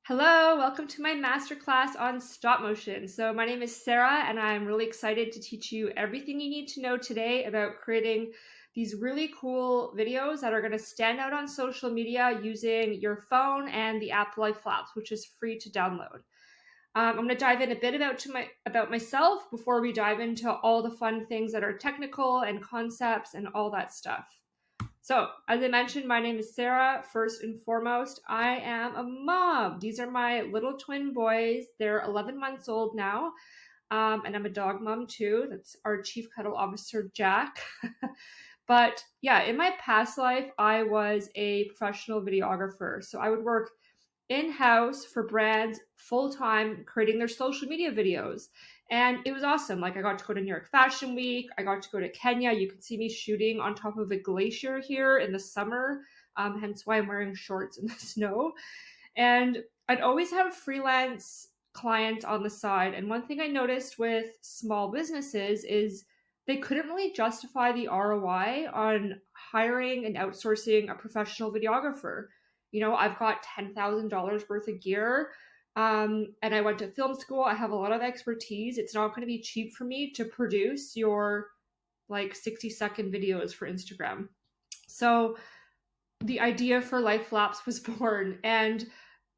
Hello, welcome to my masterclass on stop motion. So my name is Sarah and I'm really excited to teach you everything you need to know today about creating these really cool videos that are going to stand out on social media using your phone and the app Life Lapse, which is free to download. I'm going to dive in a bit about myself before we dive into all the fun things that are technical and concepts and all that stuff. So, as I mentioned, my name is Sarah. First and foremost, I am a mom. These are my little twin boys. They're 11 months old now. And I'm a dog mom too. That's our Chief Cuddle Officer, Jack. But yeah, in my past life, I was a professional videographer. So I would work in-house for brands full-time creating their social media videos, and it was awesome. Like, I got to go to New York Fashion Week, I got to go to Kenya. You can see me shooting on top of a glacier here in the summer, hence why I'm wearing shorts in the snow. And I'd always have freelance clients on the side, and one thing I noticed with small businesses is they couldn't really justify the ROI on hiring and outsourcing a professional videographer. I've got $10,000 worth of gear, and I went to film school. I have a lot of expertise. It's not going to be cheap for me to produce your 60-second videos for Instagram. So the idea for Life Lapse was born, and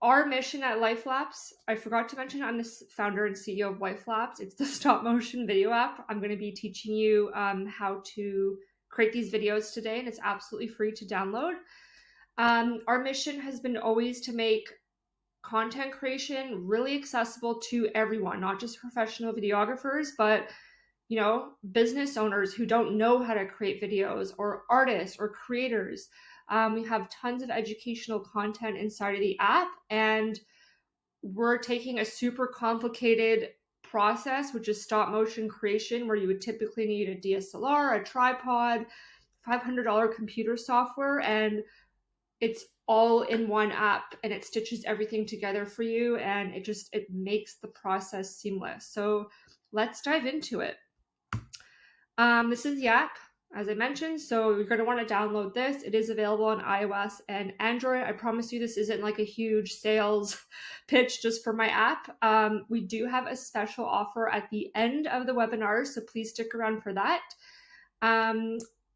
our mission at Life Lapse, I forgot to mention, I'm the founder and CEO of Life Lapse. It's the stop motion video app. I'm going to be teaching you how to create these videos today, and it's absolutely free to download. Our mission has been always to make content creation really accessible to everyone, not just professional videographers, but business owners who don't know how to create videos, or artists or creators. We have tons of educational content inside of the app, and we're taking a super complicated process, which is stop motion creation, where you would typically need a DSLR, a tripod, $500 computer software, and it's all in one app, and it stitches everything together for you, and it makes the process seamless. So let's dive into it. This is the app, as I mentioned, so you're going to want to download this. It is available on iOS and Android. I promise you this isn't like a huge sales pitch just for my app. We do have a special offer at the end of the webinar, so please stick around for that.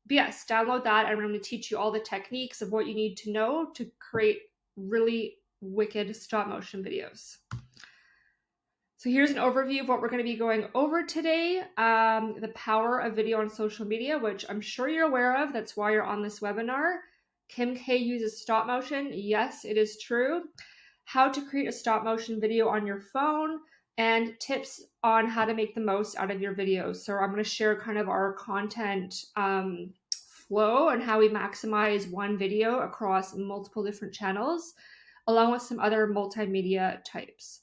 But yes, download that, and I'm going to teach you all the techniques of what you need to know to create really wicked stop motion videos. So here's an overview of what we're going to be going over today. The power of video on social media, which I'm sure you're aware of. That's why you're on this webinar. Kim K uses stop motion. Yes, it is true. How to create a stop motion video on your phone, and tips on how to make the most out of your videos. So I'm going to share kind of our content flow and how we maximize one video across multiple different channels, along with some other multimedia types.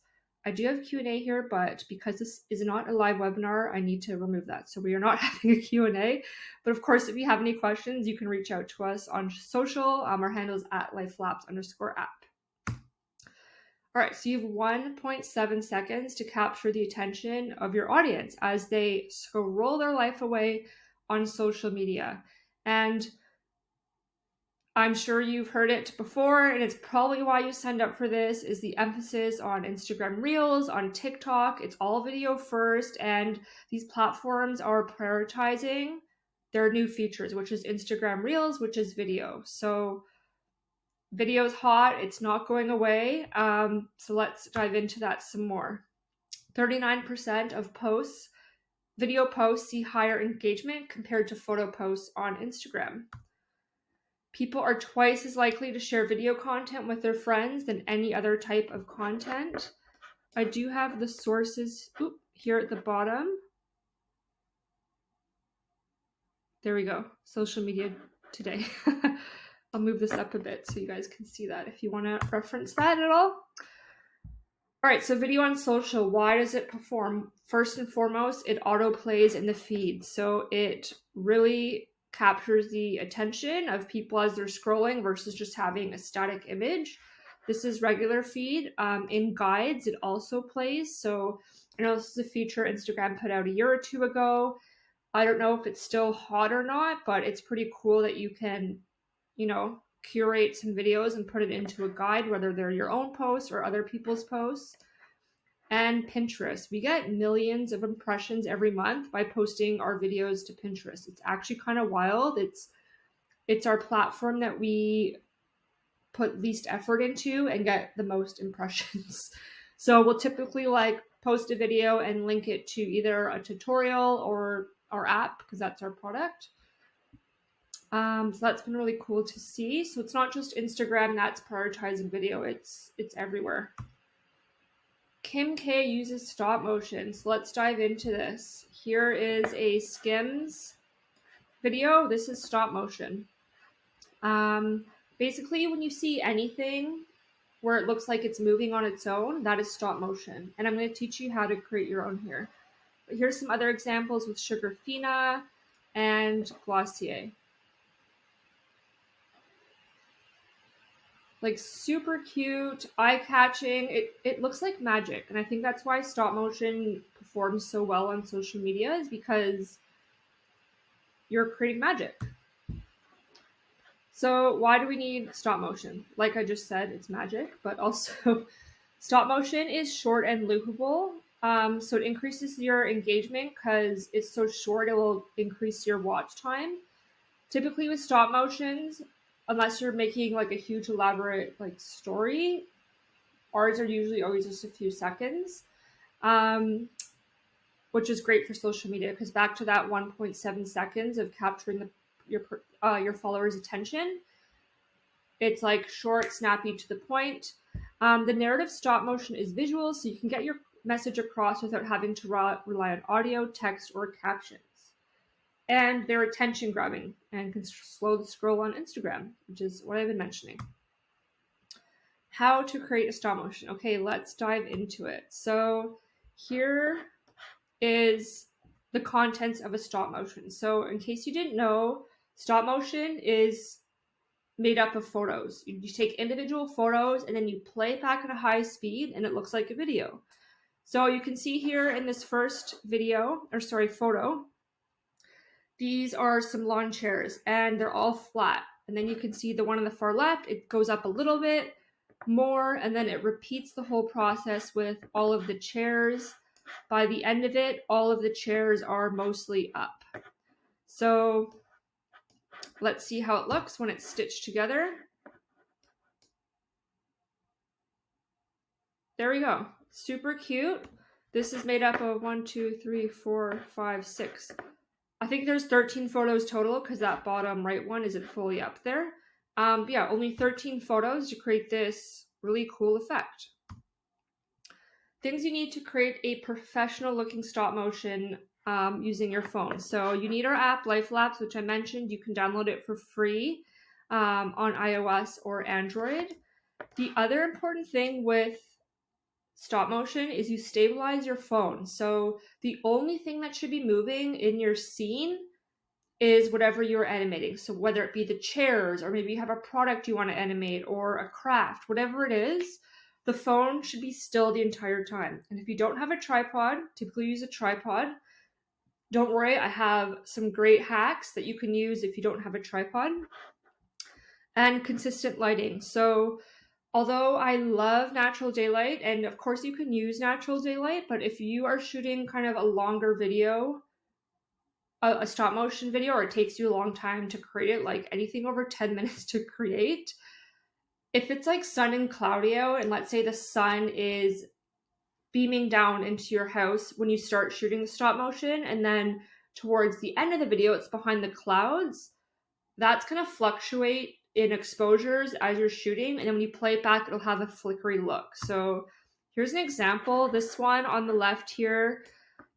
I do have Q&A here, but because this is not a live webinar, I need to remove that. So we are not having a Q&A. But of course, if you have any questions, you can reach out to us on social. Our handle is at lifelapse_app. All right, so you have 1.7 seconds to capture the attention of your audience as they scroll their life away on social media. And I'm sure you've heard it before, and it's probably why you signed up for this, is the emphasis on Instagram Reels, on TikTok. It's all video first, and these platforms are prioritizing their new features, which is Instagram Reels, which is video. So video is hot, it's not going away. So let's dive into that some more. 39% of video posts see higher engagement compared to photo posts on Instagram. People are twice as likely to share video content with their friends than any other type of content. I do have the sources here at the bottom. There we go. Social media today. I'll move this up a bit so you guys can see that if you want to reference that at all. All right, so video on social, why does it perform? First and foremost, it auto plays in the feed. So it really captures the attention of people as they're scrolling versus just having a static image. This is regular feed. In guides, it also plays. So I know this is a feature Instagram put out a year or two ago. I don't know if it's still hot or not, but it's pretty cool that you can, curate some videos and put it into a guide, whether they're your own posts or other people's posts. And Pinterest. We get millions of impressions every month by posting our videos to Pinterest. It's actually kind of wild. It's our platform that we put least effort into and get the most impressions. So we'll typically like post a video and link it to either a tutorial or our app, because that's our product. So that's been really cool to see. So it's not just Instagram that's prioritizing video, it's everywhere. Kim K uses stop motion. So let's dive into this. Here is a Skims video. This is stop motion. Basically, when you see anything where it looks like it's moving on its own, that is stop motion. And I'm going to teach you how to create your own here. But here's some other examples with Sugarfina and Glossier. Like super cute, eye-catching. It looks like magic. And I think that's why stop motion performs so well on social media, is because you're creating magic. So why do we need stop motion? Like I just said, it's magic, but also stop motion is short and loopable. So it increases your engagement because it's so short, it will increase your watch time. Typically with stop motions, unless you're making like a huge elaborate like story, ours are usually always just a few seconds, which is great for social media, because back to that 1.7 seconds of capturing your followers' attention, it's like short, snappy, to the point. The narrative stop motion is visual, so you can get your message across without having to rely on audio, text, or captions. And they're attention grabbing and can slow the scroll on Instagram, which is what I've been mentioning. How to create a stop motion. Okay, let's dive into it. So here is the contents of a stop motion. So in case you didn't know, stop motion is made up of photos. You take individual photos and then you play it back at a high speed and it looks like a video. So you can see here in this first photo, these are some lawn chairs and they're all flat. And then you can see the one on the far left, it goes up a little bit more and then it repeats the whole process with all of the chairs. By the end of it, all of the chairs are mostly up. So let's see how it looks when it's stitched together. There we go. Super cute. This is made up of 1, 2, 3, 4, 5, 6. I think there's 13 photos total because that bottom right one isn't fully up there. But yeah, only 13 photos to create this really cool effect. Things you need to create a professional looking stop motion using your phone. So you need our app, Life Lapse, which I mentioned. You can download it for free on iOS or Android. The other important thing with stop motion is you stabilize your phone. So the only thing that should be moving in your scene is whatever you're animating. So whether it be the chairs, or maybe you have a product you want to animate, or a craft, whatever it is, the phone should be still the entire time. And if you don't have a tripod, typically use a tripod. Don't worry, I have some great hacks that you can use if you don't have a tripod. And consistent lighting. So although I love natural daylight, and of course you can use natural daylight, but if you are shooting kind of a longer video, a stop motion video, or it takes you a long time to create it, like anything over 10 minutes to create, if it's like sun and cloudy out, and let's say the sun is beaming down into your house when you start shooting the stop motion, and then towards the end of the video it's behind the clouds, that's going to fluctuate in exposures as you're shooting, and then when you play it back it'll have a flickery look. So here's an example. This one on the left here,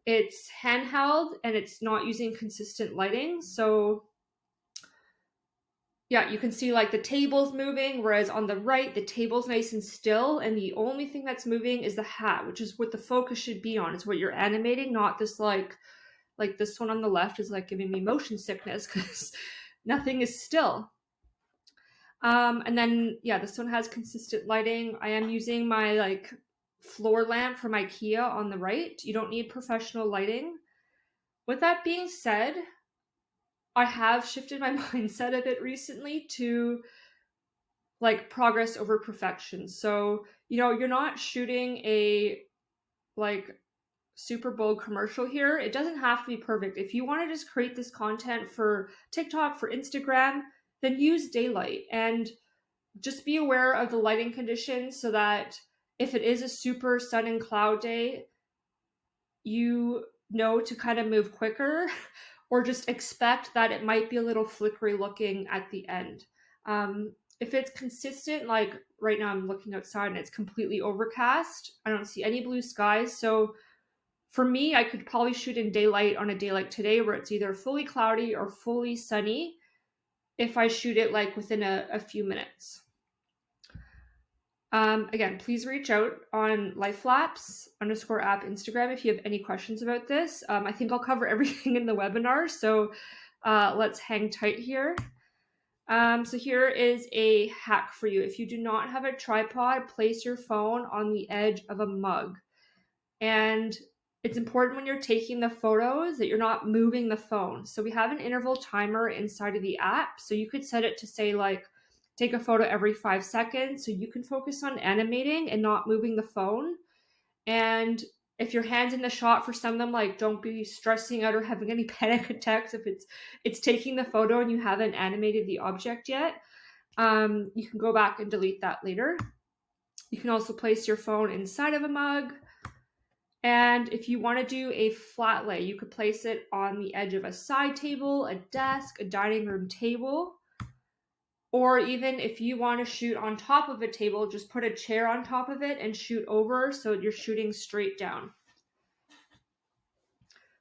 it's handheld and it's not using consistent lighting. So yeah, you can see like the table's moving, whereas on the right the table's nice and still, and the only thing that's moving is the hat, which is what the focus should be on. It's what you're animating, not this like this one on the left is like giving me motion sickness because nothing is still. And then, yeah, this one has consistent lighting. I am using my like floor lamp from IKEA on the right. You don't need professional lighting. With that being said, I have shifted my mindset a bit recently to like progress over perfection. So, you're not shooting a like Super Bowl commercial here. It doesn't have to be perfect. If you want to just create this content for TikTok, for Instagram, then use daylight and just be aware of the lighting conditions so that if it is a super sun and cloud day, you know to kind of move quicker or just expect that it might be a little flickery looking at the end. If it's consistent, like right now I'm looking outside and it's completely overcast, I don't see any blue skies. So for me, I could probably shoot in daylight on a day like today where it's either fully cloudy or fully sunny if I shoot it like within a few minutes. Again, please reach out on Life Lapse _app Instagram if you have any questions about this. I think I'll cover everything in the webinar, so let's hang tight here. So here is a hack for you. If you do not have a tripod, place your phone on the edge of a mug. And it's important when you're taking the photos that you're not moving the phone. So we have an interval timer inside of the app. So you could set it to say like, take a photo every 5 seconds so you can focus on animating and not moving the phone. And if your hand's in the shot for some of them, like don't be stressing out or having any panic attacks if it's taking the photo and you haven't animated the object yet. You can go back and delete that later. You can also place your phone inside of a mug. And if you want to do a flat lay, you could place it on the edge of a side table, a desk, a dining room table. Or even if you want to shoot on top of a table, just put a chair on top of it and shoot over so you're shooting straight down.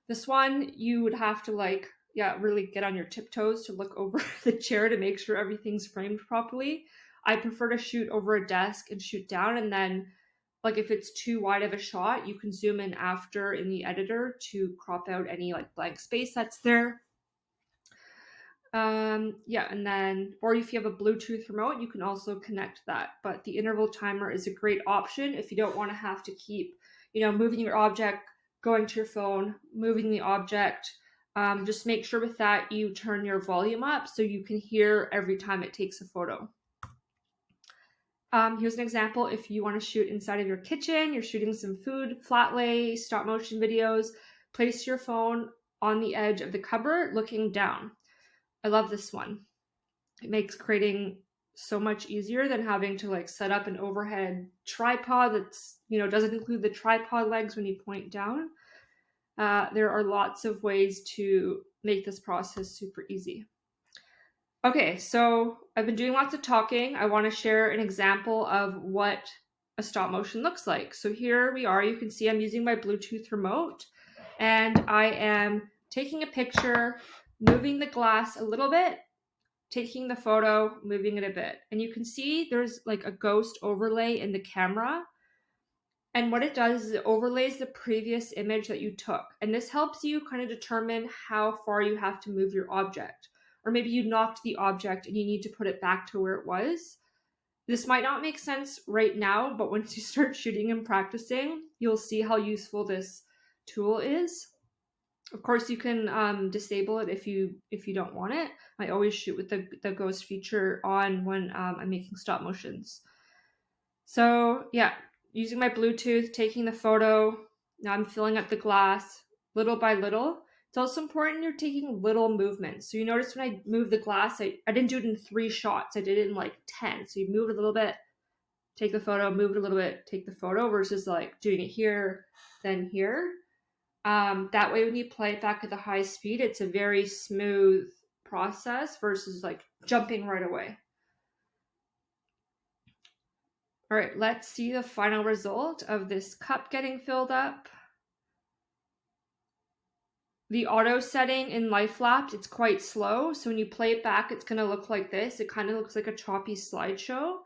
This one, you would have to really get on your tiptoes to look over the chair to make sure everything's framed properly. I prefer to shoot over a desk and shoot down, and then like if it's too wide of a shot, you can zoom in after in the editor to crop out any like blank space that's there. And then, or if you have a Bluetooth remote, you can also connect that. But the interval timer is a great option if you don't want to have to keep, moving your object, going to your phone, moving the object. Just make sure with that you turn your volume up so you can hear every time it takes a photo. Here's an example. If you want to shoot inside of your kitchen, you're shooting some food, flat lay, stop motion videos, place your phone on the edge of the cupboard looking down. I love this one. It makes creating so much easier than having to like set up an overhead tripod that's, doesn't include the tripod legs when you point down. There are lots of ways to make this process super easy. Okay, so I've been doing lots of talking. I want to share an example of what a stop motion looks like. So here we are. You can see I'm using my Bluetooth remote and I am taking a picture, moving the glass a little bit, taking the photo, moving it a bit. And you can see there's like a ghost overlay in the camera. And what it does is it overlays the previous image that you took. And this helps you kind of determine how far you have to move your object. Or maybe you knocked the object and you need to put it back to where it was. This might not make sense right now, but once you start shooting and practicing, you'll see how useful this tool is. Of course, you can disable it if you don't want it. I always shoot with the ghost feature on when I'm making stop motions. So yeah, using my Bluetooth, taking the photo. Now I'm filling up the glass little by little. It's also important you're taking little movements. So you notice when I move the glass, I didn't do it in 3 shots. I did it in like 10. So you move it a little bit, take the photo, move it a little bit, take the photo, versus like doing it here, then here. That way when you play it back at the high speed, it's a very smooth process versus like jumping right away. All right, let's see the final result of this cup getting filled up. The auto setting in Life Lapse, it's quite slow. So when you play it back, it's going to look like this. It kind of looks like a choppy slideshow.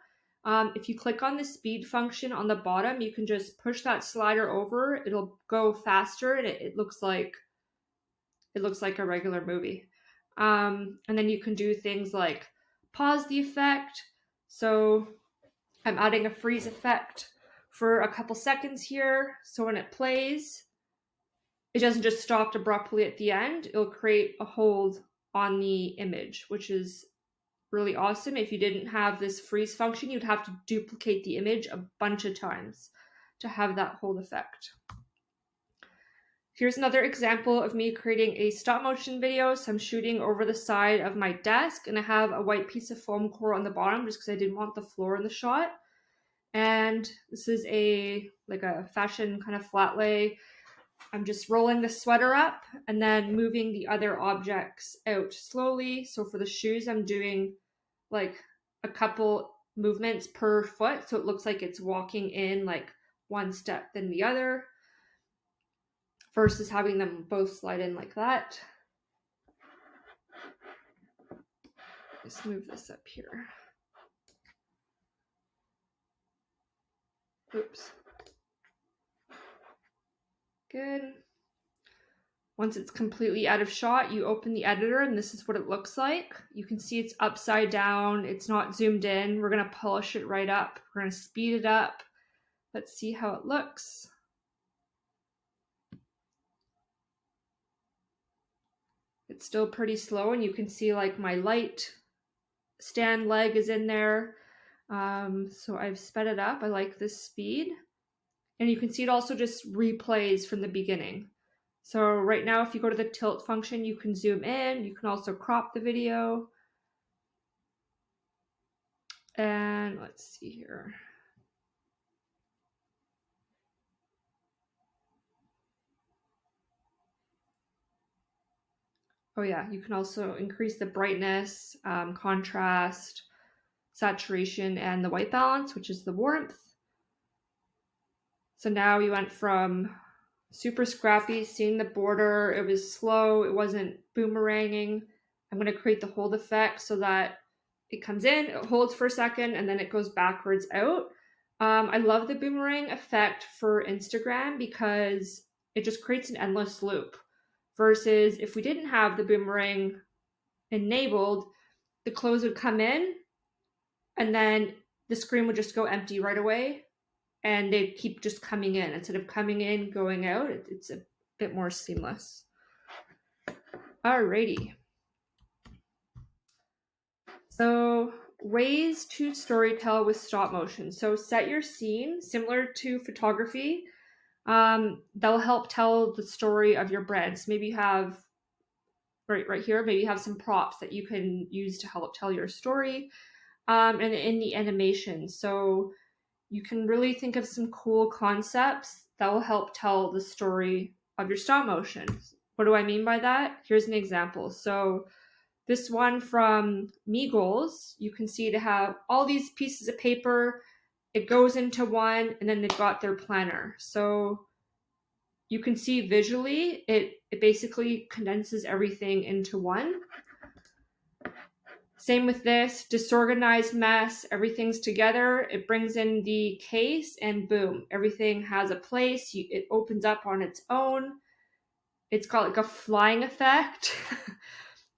If you click on the speed function on the bottom, you can just push that slider over. It'll go faster and it looks like a regular movie. And then you can do things like pause the effect. So I'm adding a freeze effect for a couple seconds here. So when it plays, it doesn't just stop abruptly at the end. It'll create a hold on the image, which is really awesome. If you didn't have this freeze function, you'd have to duplicate the image a bunch of times to have that hold effect. Here's another example of me creating a stop motion video. So I'm shooting over the side of my desk and I have a white piece of foam core on the bottom just because I didn't want the floor in the shot. And this is like a fashion kind of flat lay. I'm just rolling the sweater up and then moving the other objects out slowly. So for the shoes, I'm doing like a couple movements per foot. So it looks like it's walking in like one step then the other versus having them both slide in like that. Let's move this up here. Oops. Good. Once it's completely out of shot, you open the editor and this is what it looks like. You can see it's upside down. It's not zoomed in. We're going to polish it right up. We're going to speed it up. Let's see how it looks. It's still pretty slow and you can see like my light stand leg is in there. So I've sped it up. I like this speed. And you can see it also just replays from the beginning. So right now, if you go to the tilt function, you can zoom in. You can also crop the video. And let's see here. Oh yeah, you can also increase the brightness, contrast, saturation, and the white balance, which is the warmth. So now we went from super scrappy, seeing the border, it was slow, it wasn't boomeranging. I'm going to create the hold effect so that it comes in, it holds for a second, and then it goes backwards out. I love the boomerang effect for Instagram because it just creates an endless loop. Versus if we didn't have the boomerang enabled, the clothes would come in and then the screen would just go empty right away and they'd keep just coming in. Instead of coming in, going out, it's a bit more seamless. Alrighty. So ways to storytell with stop motion. So set your scene, similar to photography. That'll help tell the story of your brand. So maybe you have, right here, maybe you have some props that you can use to help tell your story. And in the animation. So you can really think of some cool concepts that will help tell the story of your stop motion. What do I mean by that? Here's an example. So this one from Meagles, you can see to have all these pieces of paper, it goes into one, and then they've got their planner. So you can see visually, it basically condenses everything into one. Same with this, disorganized mess, everything's together. It brings in the case and boom, everything has a place. It opens up on its own. It's got like a flying effect,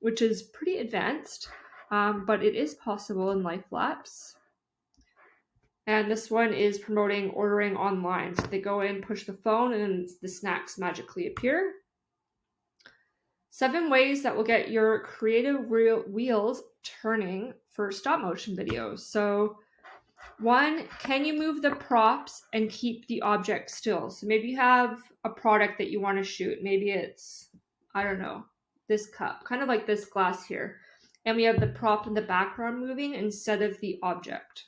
which is pretty advanced, but it is possible in Life Lapse. And this one is promoting ordering online. So they go in, push the phone, and then the snacks magically appear. 7 ways that will get your creative wheels turning for stop motion videos. So 1, can you move the props and keep the object still? So maybe you have a product that you want to shoot. Maybe it's, I don't know, this cup, kind of like this glass here. And we have the prop in the background moving instead of the object.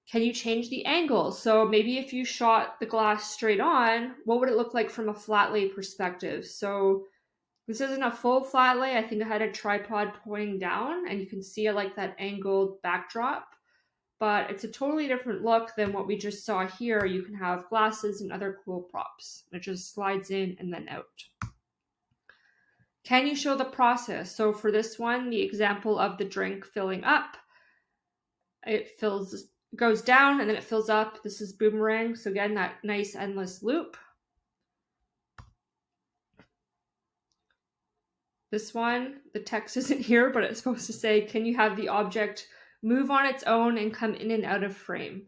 Can you change the angle? So maybe if you shot the glass straight on, what would it look like from a flat lay perspective? So this isn't a full flat lay. I think I had a tripod pointing down and you can see I like that angled backdrop, but it's a totally different look than what we just saw here. You can have glasses and other cool props. It just slides in and then out. Can you show the process? So for this one, the example of the drink filling up, it goes down and then it fills up. This is boomerang. So again, that nice endless loop. This one, the text isn't here, but it's supposed to say, can you have the object move on its own and come in and out of frame?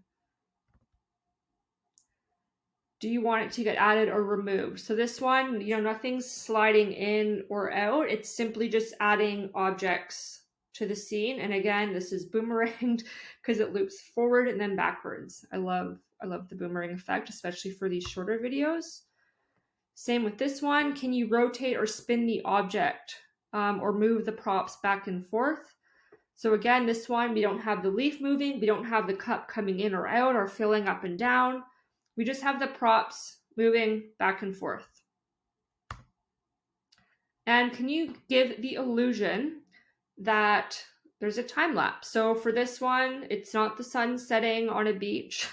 Do you want it to get added or removed? So this one, nothing's sliding in or out. It's simply just adding objects to the scene. And again, this is boomeranged because it loops forward and then backwards. I love the boomerang effect, especially for these shorter videos. Same with this one. Can you rotate or spin the object or move the props back and forth? So again, this one, we don't have the leaf moving. We don't have the cup coming in or out or filling up and down. We just have the props moving back and forth. And can you give the illusion that there's a time lapse? So for this one, it's not the sun setting on a beach.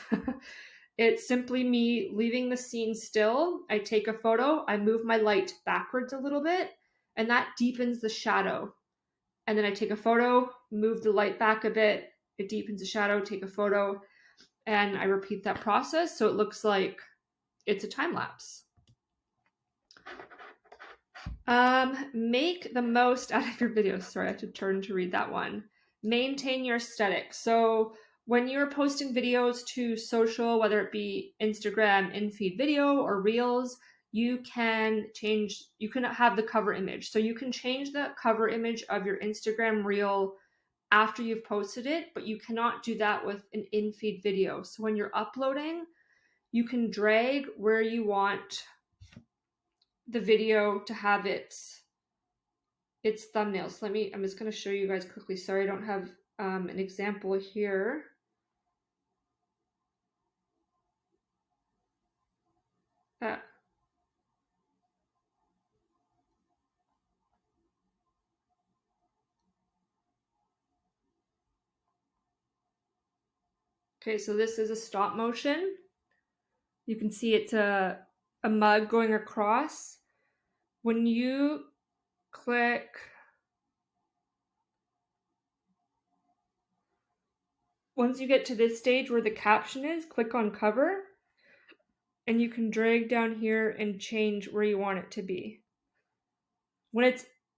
It's simply me leaving the scene still. I take a photo, I move my light backwards a little bit, and that deepens the shadow. And then I take a photo, move the light back a bit, it deepens the shadow, take a photo, and I repeat that process so it looks like it's a time lapse. Make the most out of your videos. Sorry, I have to turn to read that one. Maintain your aesthetic. So when you're posting videos to social, whether it be Instagram, in-feed video, or Reels, you can have the cover image. So you can change the cover image of your Instagram Reel after you've posted it, but you cannot do that with an in-feed video. So when you're uploading, you can drag where you want the video to have its thumbnails. I'm just going to show you guys quickly. Sorry, I don't have an example here. Okay, so this is a stop motion. You can see it's a mug going across. When you click, once you get to this stage where the caption is, click on cover, and you can drag down here and change where you want it to be.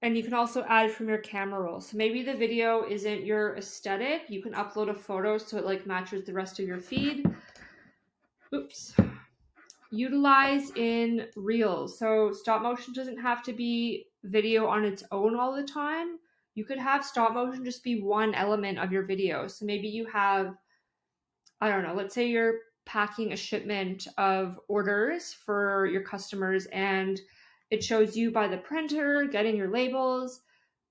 And you can also add from your camera roll. So maybe the video isn't your aesthetic. You can upload a photo so it like matches the rest of your feed. Oops. Utilize in Reels. So stop motion doesn't have to be video on its own all the time. You could have stop motion just be one element of your video. So maybe you have, I don't know, let's say you're packing a shipment of orders for your customers and it shows you by the printer getting your labels,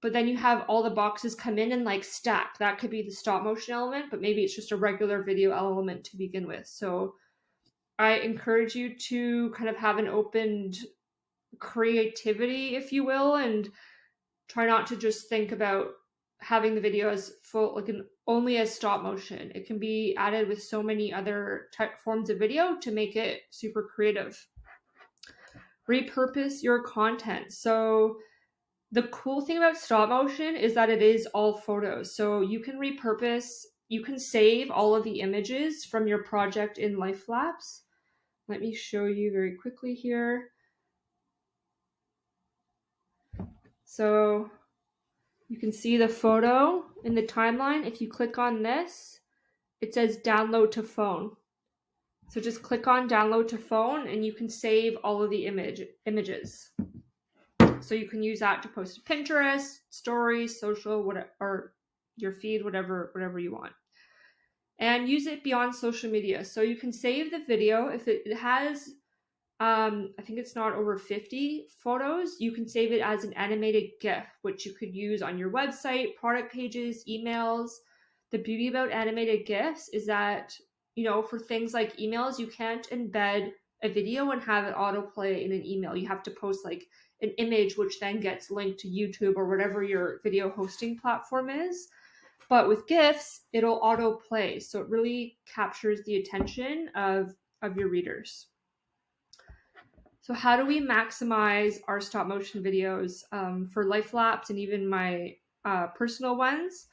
but then you have all the boxes come in and like stack. That could be the stop motion element, but maybe it's just a regular video element to begin with. So I encourage you to kind of have an open creativity, if you will, and try not to just think about having the video as full, like only as stop motion. It can be added with so many other forms of video to make it super creative. Repurpose your content. So the cool thing about stop motion is that it is all photos. So you can save all of the images from your project in Life Lapse. Let me show you very quickly here. So you can see the photo in the timeline. If you click on this, it says download to phone. So just click on download to phone and you can save all of the images. So you can use that to post to Pinterest, stories, social, whatever, or your feed, whatever you want. And use it beyond social media. So you can save the video. If it has, I think it's not over 50 photos, you can save it as an animated GIF, which you could use on your website, product pages, emails. The beauty about animated GIFs is that, for things like emails, you can't embed a video and have it autoplay in an email. You have to post like an image, which then gets linked to YouTube or whatever your video hosting platform is. But with GIFs, it'll autoplay. So it really captures the attention of your readers. So how do we maximize our stop motion videos for Life Lapse and even my personal ones?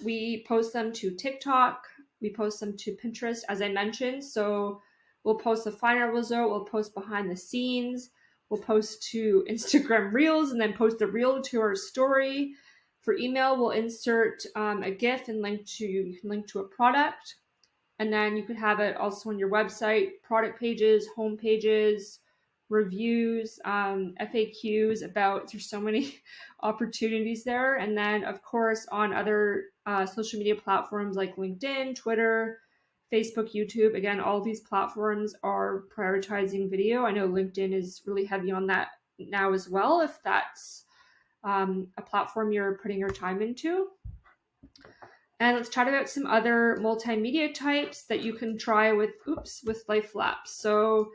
We post them to TikTok. We post them to Pinterest, as I mentioned. So we'll post the final result. We'll post behind the scenes. We'll post to Instagram Reels and then post the reel to our story. For email, we'll insert a GIF and you can link to a product. And then you could have it also on your website, product pages, home pages, reviews, FAQs about, there's so many opportunities there. And then of course on other social media platforms like LinkedIn, Twitter, Facebook, YouTube, again, all these platforms are prioritizing video. I know LinkedIn is really heavy on that now as well, if that's a platform you're putting your time into. And let's chat about some other multimedia types that you can try with Life Lapse. So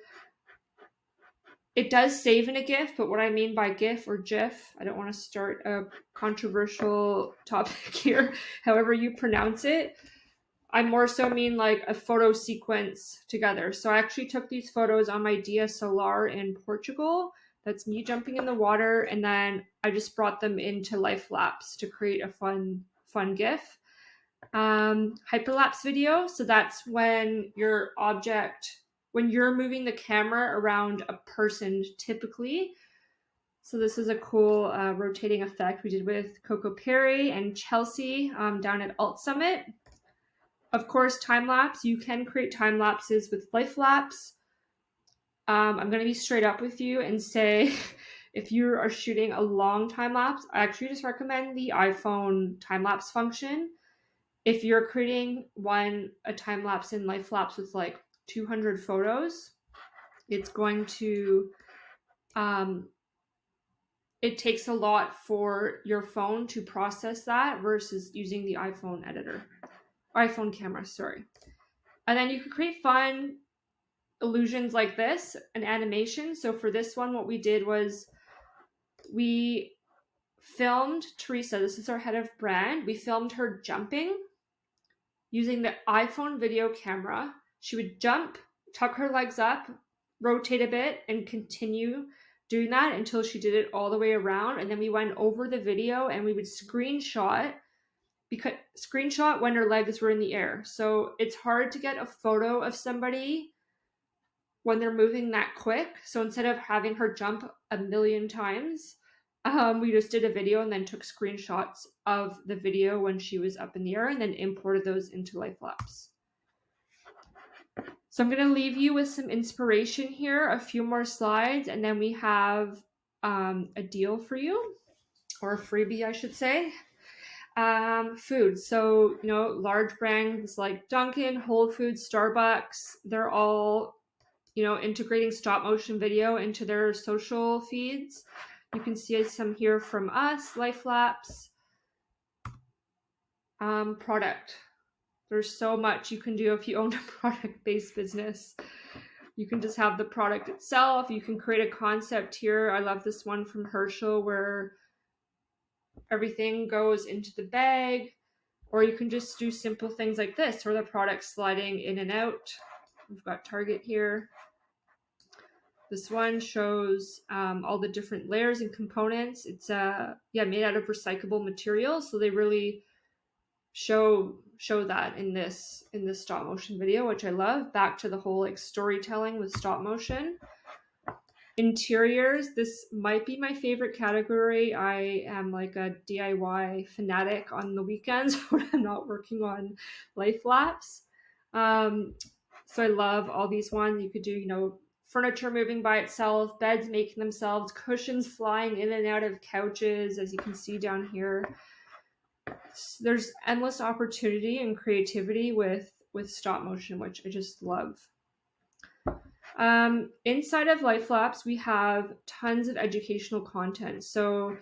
it does save in a GIF, but what I mean by GIF or GIF, I don't want to start a controversial topic here, however you pronounce it. I more so mean like a photo sequence together. So I actually took these photos on my DSLR in Portugal. That's me jumping in the water, and then I just brought them into Life Lapse to create a fun GIF. Hyperlapse video, so that's when when you're moving the camera around a person typically. So this is a cool rotating effect we did with Coco Perry and Chelsea down at Alt Summit. Of course, time lapse, you can create time lapses with Life Lapse. I'm going to be straight up with you and say if you are shooting a long time lapse, I actually just recommend the iPhone time lapse function. If you're creating a time lapse in Life Lapse with like 200 photos, it's going to, it takes a lot for your phone to process that versus using the iPhone camera, sorry. And then you can create fun illusions like this, an animation. So for this one, what we did was we filmed Teresa, this is our head of brand, we filmed her jumping using the iPhone video camera. She would jump, tuck her legs up, rotate a bit, and continue doing that until she did it all the way around. And then we went over the video and we would screenshot when her legs were in the air. So it's hard to get a photo of somebody when they're moving that quick. So instead of having her jump a million times, we just did a video and then took screenshots of the video when she was up in the air and then imported those into Life Lapse. So I'm going to leave you with some inspiration here, a few more slides, and then we have a deal for you, or a freebie, I should say. Food. So, large brands like Dunkin', Whole Foods, Starbucks, they're all, integrating stop motion video into their social feeds. You can see some here from us, Life Lapse. Product. There's so much you can do if you own a product-based business. You can just have the product itself. You can create a concept here. I love this one from Herschel where everything goes into the bag. Or you can just do simple things like this, or the product sliding in and out. We've got Target here. This one shows all the different layers and components. It's made out of recyclable materials, so they really show that in this stop motion video, which I love. Back to the whole like storytelling with stop motion. Interiors, this might be my favorite category. I am like a DIY fanatic on the weekends when I'm not working on Life Lapse. So I love all these ones. You could do, furniture moving by itself, beds making themselves, cushions flying in and out of couches, as you can see down here. There's endless opportunity and creativity with stop motion, which I just love. Inside of Life Lapse, we have tons of educational content. So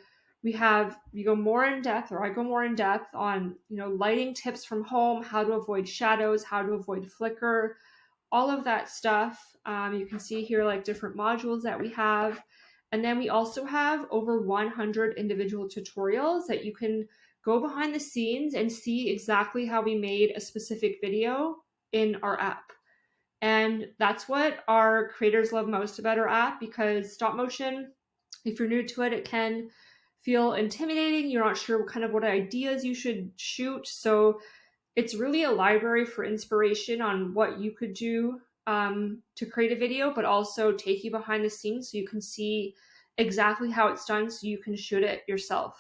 we go more in depth, or I go more in depth on, lighting tips from home, how to avoid shadows, how to avoid flicker, all of that stuff. You can see here like different modules that we have. And then we also have over 100 individual tutorials that you can go behind the scenes and see exactly how we made a specific video in our app. And that's what our creators love most about our app, because stop motion, if you're new to it, it can feel intimidating. You're not sure what ideas you should shoot. So it's really a library for inspiration on what you could do to create a video, but also take you behind the scenes so you can see exactly how it's done so you can shoot it yourself.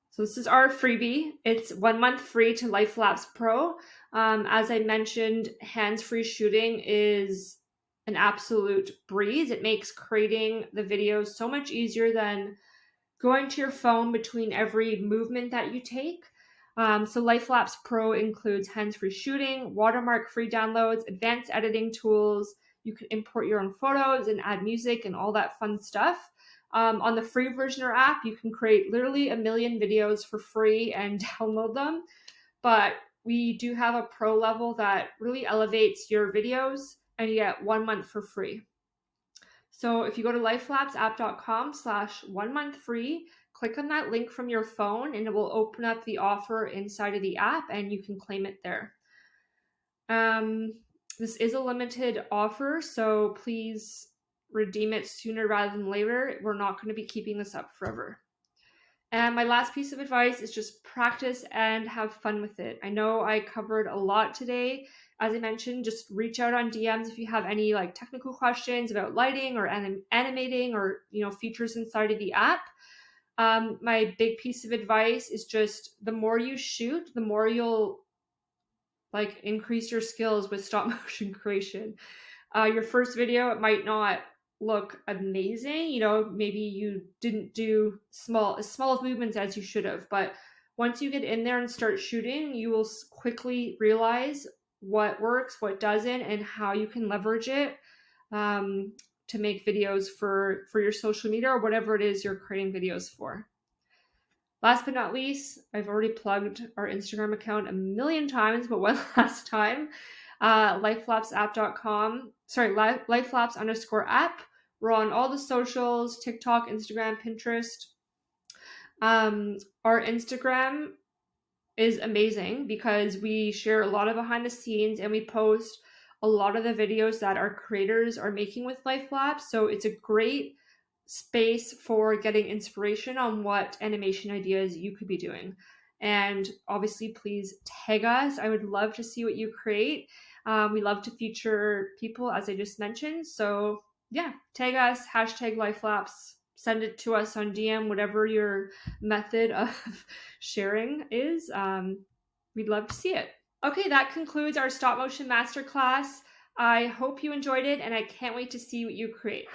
So this is our freebie. It's 1 month free to Life Lapse Pro. As I mentioned, hands-free shooting is an absolute breeze. It makes creating the videos so much easier than going to your phone between every movement that you take. So Life Lapse Pro includes hands-free shooting, watermark-free downloads, advanced editing tools. You can import your own photos and add music and all that fun stuff. On the free version or app, you can create literally a million videos for free and download them. But we do have a pro level that really elevates your videos, and you get 1 month for free. So if you go to lifelapseapp.com/1 month free, click on that link from your phone and it will open up the offer inside of the app and you can claim it there. This is a limited offer, so please redeem it sooner rather than later. We're not going to be keeping this up forever. And my last piece of advice is just practice and have fun with it. I know I covered a lot today. As I mentioned, just reach out on DMs if you have any like technical questions about lighting or animating or features inside of the app. My big piece of advice is just the more you shoot, the more you'll like increase your skills with stop motion creation. Your first video, it might not look amazing. Maybe you didn't do as small of movements as you should have, but once you get in there and start shooting, you will quickly realize what works, what doesn't, and how you can leverage it to make videos for your social media or whatever it is you're creating videos for. Last but not least, I've already plugged our Instagram account a million times, but one last time, lifelapseapp.com, lifelapse_app. We're on all the socials, TikTok, Instagram, Pinterest. Our Instagram is amazing because we share a lot of behind the scenes and we post a lot of the videos that our creators are making with Life Lapse. So it's a great space for getting inspiration on what animation ideas you could be doing. And obviously, please tag us. I would love to see what you create. We love to feature people, as I just mentioned. So yeah, tag us, #LifeLapse, send it to us on DM, whatever your method of sharing is. We'd love to see it. Okay, that concludes our stop motion masterclass. I hope you enjoyed it and I can't wait to see what you create.